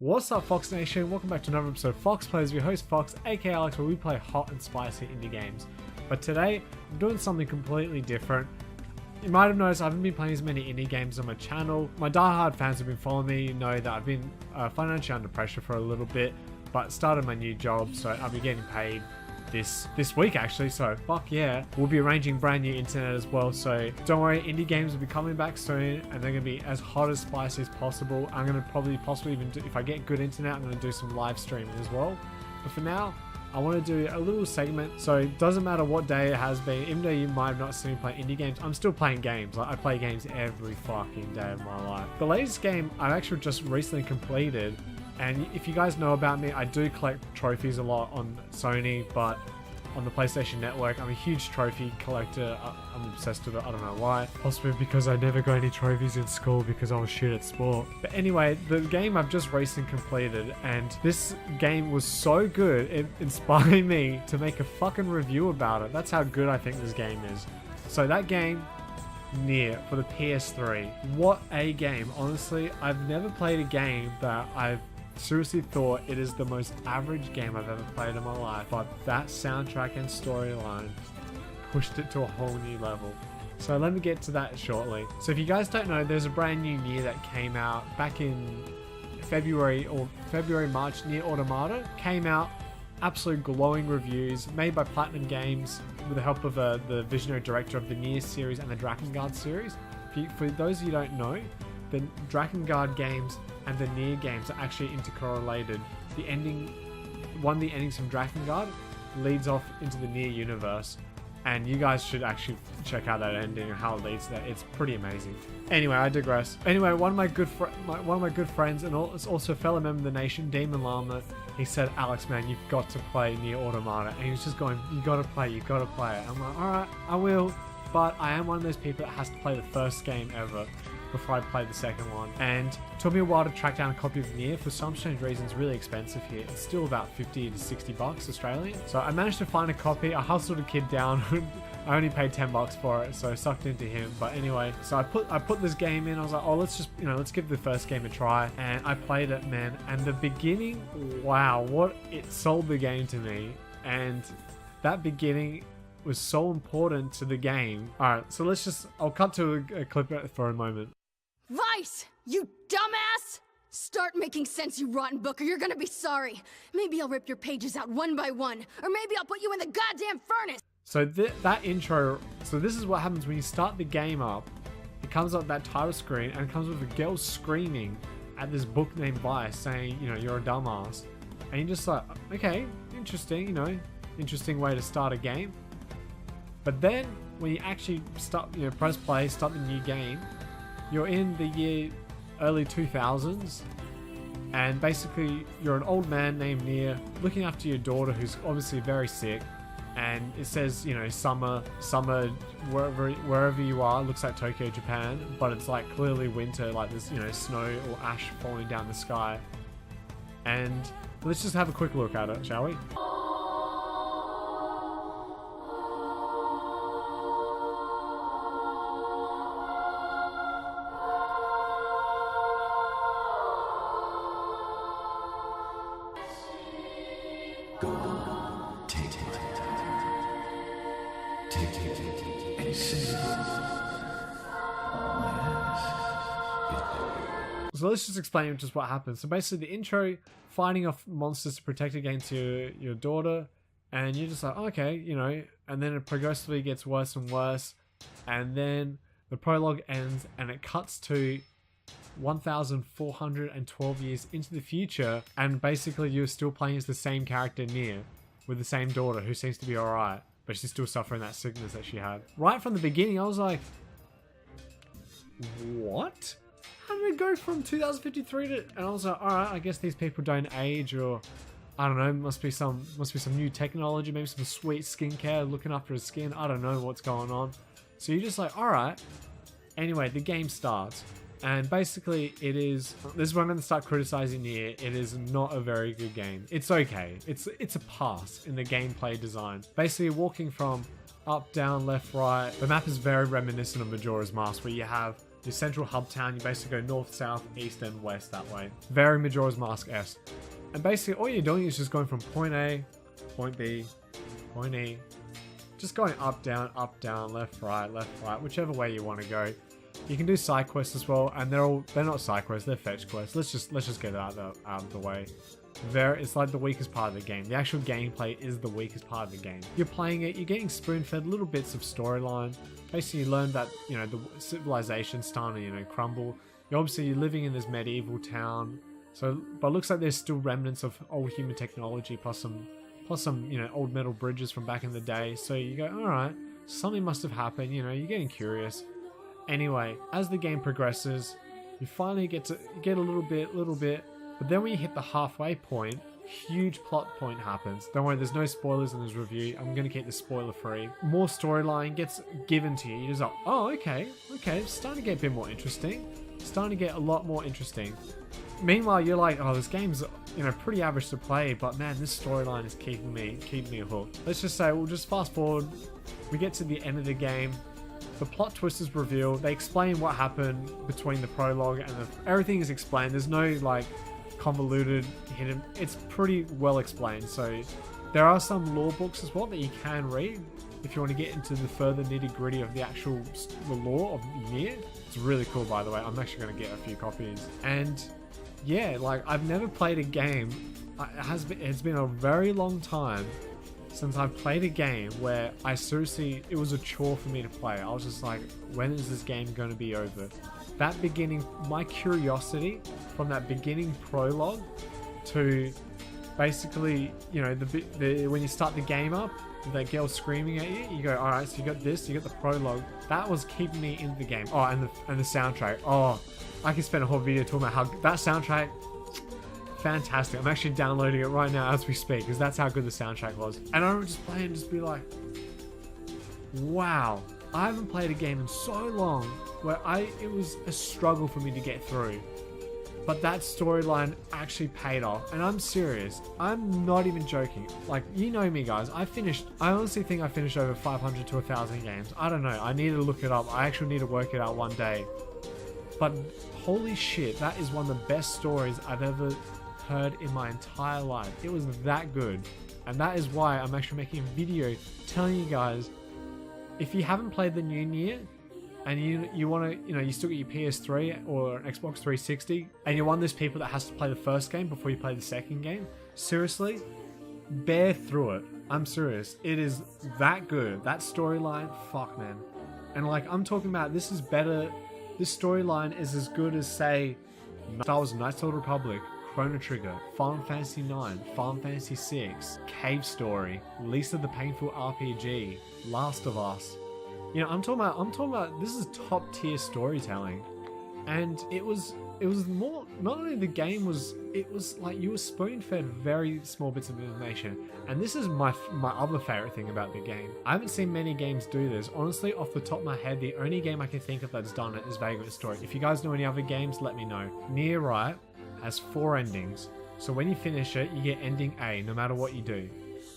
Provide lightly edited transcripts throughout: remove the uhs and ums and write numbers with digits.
What's up, Fox Nation? Welcome back to another episode of Fox Plays. Your host Fox, aka Alex, where we play hot and spicy indie games. But today, I'm doing something completely different. You might have noticed I haven't been playing as many indie games on my channel. My diehard fans who have been following me know that I've been financially under pressure for a little bit, but started my new job, so I'll be getting paid this week actually, so fuck yeah. We'll be arranging brand new internet as well, so don't worry, indie games will be coming back soon and they're gonna be as hot as spicy as possible. I'm gonna possibly even do, if I get good internet, I'm gonna do some live streaming as well. But for now, I want to do a little segment, so it doesn't matter what day it has been, even though you might have not seen me play indie games, I'm still playing games. Like, I play games every fucking day of my life. The latest game I actually just recently completed, and if you guys know about me, I do collect trophies a lot on Sony, but on the PlayStation Network, I'm a huge trophy collector. I'm obsessed with it, I don't know why. Possibly because I never got any trophies in school because I was shit at sport. But anyway, the game I've just recently completed, and this game was so good, it inspired me to make a fucking review about it. That's how good I think this game is. So that game, Nier, for the PS3. What a game. Honestly, I've never played a game that I've seriously thought it is the most average game I've ever played in my life, but that soundtrack and storyline pushed it to a whole new level. So let me get to that shortly. So if you guys don't know, there's a brand new Nier that came out back in March. Nier Automata came out, absolute glowing reviews, made by Platinum Games with the help of the visionary director of the Nier series and the Drakengard series. For those of you who don't know, the Drakengard games and the Nier games are actually intercorrelated. One of the endings from Drakengard leads off into the Nier universe, and you guys should actually check out that ending and how it leads there. It's pretty amazing. Anyway, I digress. Anyway, one of my good friends and also a fellow member of the nation, Demon Llama, he said, "Alex, man, you've got to play Nier Automata," and he was just going, "You gotta play it." I'm like, all right, I will, but I am one of those people that has to play the first game ever before I play the second one. And it took me a while to track down a copy of Nier. For some strange reason, it's really expensive here. It's still about 50 to 60 bucks Australian. So I managed to find a copy. I hustled a kid down. I only paid 10 bucks for it, so I sucked into him. But anyway, so I put this game in. I was like, oh, let's give the first game a try. And I played it, man. And the beginning, wow, what it sold the game to me. And that beginning was so important to the game. All right, so I'll cut to a clip for a moment. Weiss, you dumbass! Start making sense, you rotten book, or you're gonna be sorry. Maybe I'll rip your pages out one by one, or maybe I'll put you in the goddamn furnace! So that intro, so this is what happens when you start the game up. It comes up that title screen, and it comes with a girl screaming at this book named Weiss, saying, you're a dumbass. And you're just like, okay, interesting, interesting way to start a game. But then, when you actually start, press play, start the new game, you're in the early 2000s, and basically you're an old man named Nier looking after your daughter who's obviously very sick, and it says, summer wherever you are, looks like Tokyo, Japan, but it's like clearly winter, like there's, snow or ash falling down the sky. And let's just have a quick look at it, shall we? So let's just explain just what happens. So basically the intro, fighting off monsters to protect against your daughter, and you're just like, okay, and then it progressively gets worse and worse, and then the prologue ends and it cuts to 1,412 years into the future, and basically you're still playing as the same character Nier, with the same daughter who seems to be alright, but she's still suffering that sickness that she had. Right from the beginning, I was like, what? How did it go from 2053 to... And I was like, alright, I guess these people don't age, or I don't know, must be some new technology, maybe some sweet skincare, looking after his skin, I don't know what's going on. So you're just like, alright. Anyway, the game starts. And basically it is... This is where I'm going to start criticizing Nier. It is not a very good game. It's okay. It's a pass in the gameplay design. Basically walking from up, down, left, right. The map is very reminiscent of Majora's Mask, where you have your central hub town. You basically go north, south, east, and west that way. Very Majora's Mask-esque. And basically all you're doing is just going from point A, point B, point E, just going up, down, left, right, whichever way you want to go. You can do side quests as well, and they're not side quests, they're fetch quests. Let's just get it out of the way. It's like the weakest part of the game. The actual gameplay is the weakest part of the game. You're playing it, you're getting spoon-fed little bits of storyline. Basically, you learn that, you know, the civilization's starting to, you know, crumble. You're living in this medieval town. So, but it looks like there's still remnants of old human technology, plus some, you know, old metal bridges from back in the day. So you go, all right, something must have happened. You know, you're getting curious. Anyway, as the game progresses, you finally get a little bit. But then when you hit the halfway point, huge plot point happens. Don't worry, there's no spoilers in this review. I'm going to keep this spoiler free. More storyline gets given to you. You're just like, oh, okay. It's starting to get a bit more interesting. Starting to get a lot more interesting. Meanwhile, you're like, oh, this game's, you know, pretty average to play, but man, this storyline is keeping me hooked. Let's just say, we'll just fast forward. We get to the end of the game. The plot twist is revealed. They explain what happened between the prologue and everything is explained. There's no like convoluted hidden. It's pretty well explained. So there are some lore books as well that you can read if you want to get into the further nitty gritty of the lore of Nier. It's really cool, by the way. I'm actually going to get a few copies. And yeah, like I've never played a game. It's been a very long time since I've played a game where it was a chore for me to play. I was just like, when is this game going to be over? That beginning, my curiosity from that beginning prologue to basically, you know, when you start the game up, that girl screaming at you, you go, all right, so you got this, you got the prologue. That was keeping me in the game. Oh, and the soundtrack. Oh, I can spend a whole video talking about how that soundtrack, fantastic. I'm actually downloading it right now as we speak because that's how good the soundtrack was. And I remember just playing and just be like, wow, I haven't played a game in so long where it was a struggle for me to get through. But that storyline actually paid off. And I'm serious. I'm not even joking. Like, you know me, guys. I honestly think I finished over 500 to 1,000 games. I don't know. I need to look it up. I actually need to work it out one day. But holy shit, that is one of the best stories I've ever heard in my entire life. It was that good. And that is why I'm actually making a video telling you guys, if you haven't played the new Nier, and you want to, you know, you still get your PS3 or an Xbox 360, and you're one of those people that has to play the first game before you play the second game, seriously, bear through it. I'm serious. It is that good. That storyline, fuck, man. And like, I'm talking about, this is better. This storyline is as good as, say, Star Wars Knights of the Old Republic, Chrono Trigger, Final Fantasy IX, Final Fantasy VI, Cave Story, Lisa the Painful RPG, Last of Us. You know, I'm talking about this is top tier storytelling. And it was more, not only the game was, it was like you were spoon fed very small bits of information. And this is my other favorite thing about the game. I haven't seen many games do this. Honestly, off the top of my head, the only game I can think of that's done it is Vagrant Story. If you guys know any other games, let me know. Nier, right, has 4 endings. So when you finish it, you get ending A, no matter what you do.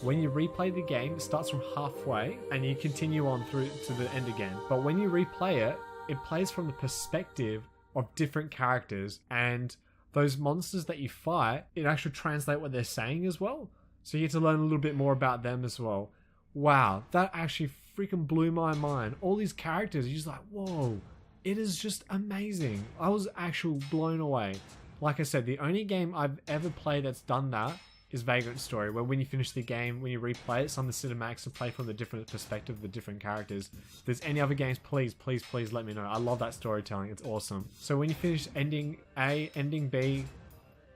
When you replay the game, it starts from halfway and you continue on through to the end again. But when you replay it, it plays from the perspective of different characters, and those monsters that you fight, it actually translates what they're saying as well. So you get to learn a little bit more about them as well. Wow, that actually freaking blew my mind. All these characters, you're just like, whoa, it is just amazing. I was actually blown away. Like I said, the only game I've ever played that's done that is Vagrant Story, where when you finish the game, when you replay it, some of the cinematics to play from the different perspective of the different characters. If there's any other games, please let me know. I love that storytelling. It's awesome. So when you finish ending A, ending B,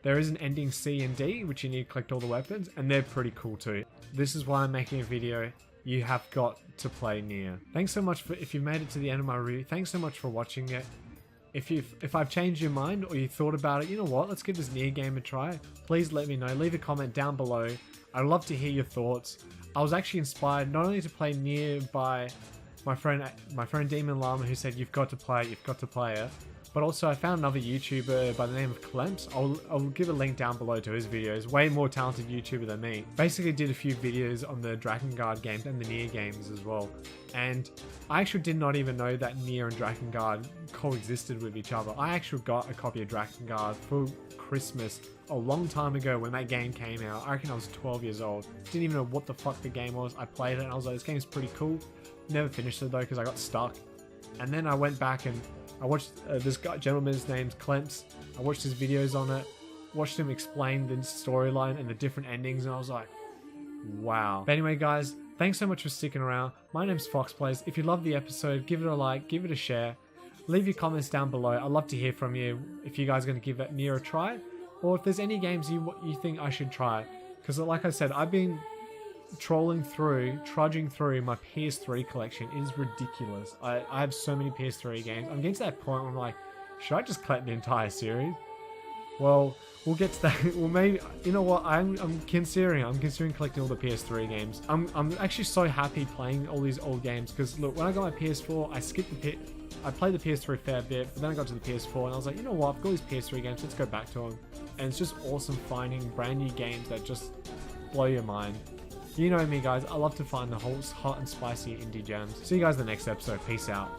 there is an ending C and D, which you need to collect all the weapons, and they're pretty cool too. This is why I'm making a video. You have got to play Nier. Thanks so much if you made it to the end of my review. Thanks so much for watching it. If I've changed your mind or you thought about it, you know what, let's give this Nier game a try, please let me know. Leave a comment down below. I'd love to hear your thoughts. I was actually inspired not only to play Nier by my friend Demon Llama, who said you've got to play it, But also I found another YouTuber by the name of Clemps. I'll give a link down below to his videos. Way more talented YouTuber than me. Basically did a few videos on the Drakengard games and the Nier games as well. And I actually did not even know that Nier and Drakengard coexisted with each other. I actually got a copy of Drakengard for Christmas a long time ago when that game came out. I reckon I was 12 years old. Didn't even know what the fuck the game was. I played it and I was like, this game's pretty cool. Never finished it though because I got stuck. And then I went back and I watched this gentleman's name's Clemps. I watched his videos on it, watched him explain the storyline and the different endings, and I was like, wow. But anyway, guys, thanks so much for sticking around. My name's Fox Plays. If you loved the episode, give it a like, give it a share. Leave your comments down below. I'd love to hear from you if you guys are going to give that Nier a try, or if there's any games you think I should try. Because like I said, I've been trudging through my PS3 collection. It is ridiculous. I have so many PS3 games. I'm getting to that point where I'm like, should I just collect the entire series? Well, we'll get to that. Well, maybe, you know what, I'm considering collecting all the PS3 games. I'm actually so happy playing all these old games, because look, when I got my PS4, I played the PS3 a fair bit, but then I got to the PS4 and I was like, you know what, I've got these PS3 games, let's go back to them. And it's just awesome finding brand new games that just blow your mind. You know me, guys, I love to find the whole hot and spicy indie gems. See you guys in the next episode. Peace out.